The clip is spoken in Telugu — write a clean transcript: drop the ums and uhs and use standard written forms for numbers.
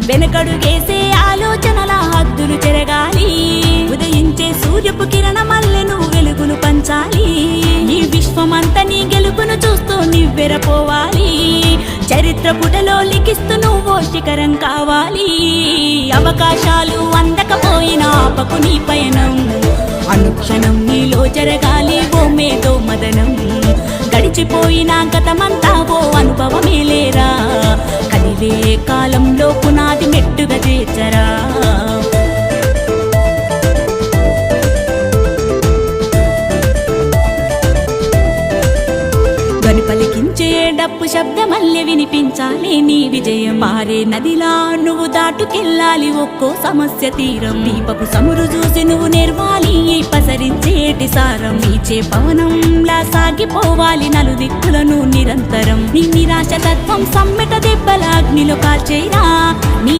వెనకడుగేసే ఆలోచనల హద్దులు చెరగాలి. ఉదయించే సూర్యపు కిరణమల్లె నువ్వు వెలుగును పంచాలి. ఈ విశ్వమంతా నీ గెలుపును చూస్తూ నివ్వెరపోవాలి. చరిత్ర పుటలో లిఖిస్తూ నువ్వు శిఖరం కావాలి. అవకాశాలు అందకపోయినా ఆపకు నీ పయనం. అనుక్షణం నీలో జరగాలి ఓ మేధో మదనం. గడిచిపోయిన గతమంతా ఓ అనుభవమే లేరా. కదిలే కాలంలో పునాది మెట్టుగా చేర్చరా. ధ్వని పలికించే డప్పు శబ్దమల్లె వినిపించాలి నీ విజయం. పారే నదిలా నువ్వు దాటుకెళ్ళాలి ఒక్కో సమస్య తీరం. దీపపు సమురు చూసి నువ్వు నేర్వాలి పసరించేటి సారం. వీచే పవనంలా సాగిపోవాలి నలుదిక్కులను నిరంతరం. నీ నిరాశ తత్వం సమ్మెట దెబ్బల అగ్నిలో కాల్చేరా.